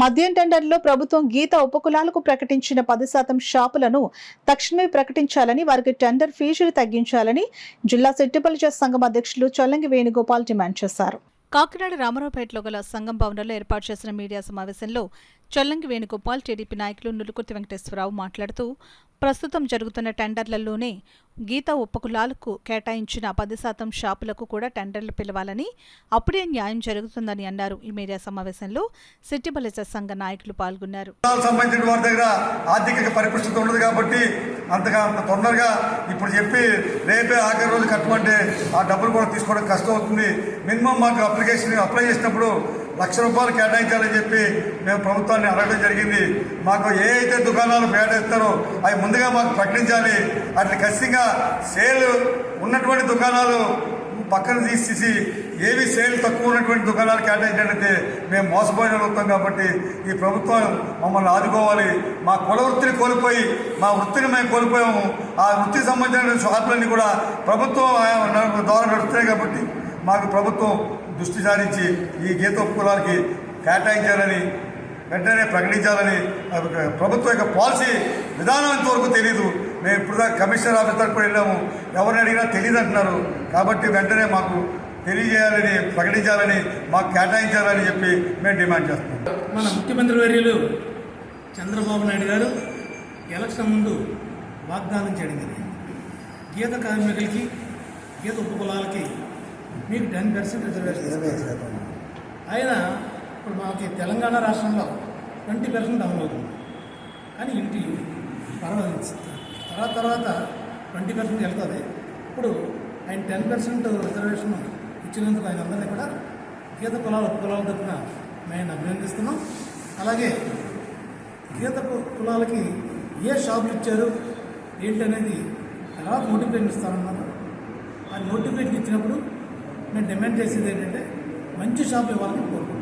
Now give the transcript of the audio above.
మద్యం టెండర్లో ప్రభుత్వం గీత ఉపకులాలకు ప్రకటించిన 10% షాపులను తక్షణమే ప్రకటించాలని, వారికి టెండర్ ఫీజులు తగ్గించాలని జిల్లా సెట్టిపల్లి సంఘం అధ్యక్షులు చొల్లంగి వేణుగోపాల్ డిమాండ్ చేశారు. కాకినాడ రామారావుపేటలో గల సంఘం భవనంలో ఏర్పాటు చేసిన మీడియా సమావేశంలో చొల్లంగి వేణుగోపాల్, టీడీపీ నాయకులు నులుకుర్తి వెంకటేశ్వరరావు మాట్లాడుతూ, ప్రస్తుతం జరుగుతున్న టెండర్లలోనే గీత ఉపకులాలకు కేటాయించిన 10% షాపులకు కూడా టెండర్లు పిలవాలని, అప్పుడే న్యాయం జరుగుతుందని అన్నారు. ఈ మీడియా సమావేశంలో సెట్టిపల్లి సంఘ నాయకులు పాల్గొన్నారు. సంబంధించిన వారి దగ్గర ఆర్థిక పరిపుష్టి ఉండదు కాబట్టి అంత తొందరగా ఇప్పుడు చెప్పి రేపే ఆఖరి రోజు కట్టమంటే ఆ డబ్బులు కూడా తీసుకోవడం కష్టం అవుతుంది. మినిమం మాకు అప్లై చేసినప్పుడు ₹1,00,000 కేటాయించాలని చెప్పి మేము ప్రభుత్వాన్ని అడగడం జరిగింది. మాకు ఏ అయితే దుకాణాలు కేటాయిస్తారో అవి ముందుగా మాకు ప్రకటించాలి. అట్లా ఖచ్చితంగా సేల్ ఉన్నటువంటి దుకాణాలు పక్కన తీసేసి ఏవి సేల్ తక్కువ ఉన్నటువంటి దుకాణాలు కేటాయించాలంటే మేము మోసపోయిన అవుతాం. కాబట్టి ఈ ప్రభుత్వం మమ్మల్ని ఆదుకోవాలి. మా కుల వృత్తిని కోల్పోయి మా వృత్తిని మేము కోల్పోయాము. ఆ వృత్తికి సంబంధించిన షాపులన్నీ కూడా ప్రభుత్వం ద్వారా నడుస్తున్నాయి. కాబట్టి మాకు ప్రభుత్వం దృష్టి సారించి ఈ గీత ఉపకులాలకి కేటాయించాలని, వెంటనే ప్రకటించాలని ప్రభుత్వం యొక్క పాలసీ విధానం ఇంతవరకు తెలీదు. మేము ఇప్పుడు కమిషనర్ ఆఫీస్ తరఫున వెళ్ళాము, ఎవరిని అడిగినా తెలియదు అంటున్నారు. కాబట్టి వెంటనే మాకు తెలియజేయాలని, ప్రకటించాలని, మాకు కేటాయించాలని చెప్పి మేము డిమాండ్ చేస్తున్నాం. మన ముఖ్యమంత్రి వర్యులు చంద్రబాబు నాయుడు గారు ఎలక్షన్ ముందు వాగ్దానం చేయడం జరిగింది. గీత కార్మికులకి, గీత ఉపకులాలకి మీకు 10% రిజర్వేషన్. ఆయన ఇప్పుడు మాకు తెలంగాణ రాష్ట్రంలో 20% అమలు అవుతుంది. కానీ ఇంటి పర్వాలేదు, తర్వాత 20% వెళ్తుంది. ఇప్పుడు ఆయన 10% రిజర్వేషన్ ఇచ్చినందుకు ఆయన అందరినీ కూడా గీత కులాల ఉపకులాల తరఫున మేము అభినందిస్తున్నాం. అలాగే గీత కులాలకి ఏ షాపులు ఇచ్చారు ఏంటనేది ఎలా నోటిఫికేషన్ ఇస్తారన్నారు. ఆ నోటిఫికేషన్ ఇచ్చినప్పుడు మేము డిమాండ్ చేసేది ఏంటంటే మంచి షాపులు ఇవ్వాలని కోరుకుంటున్నాం.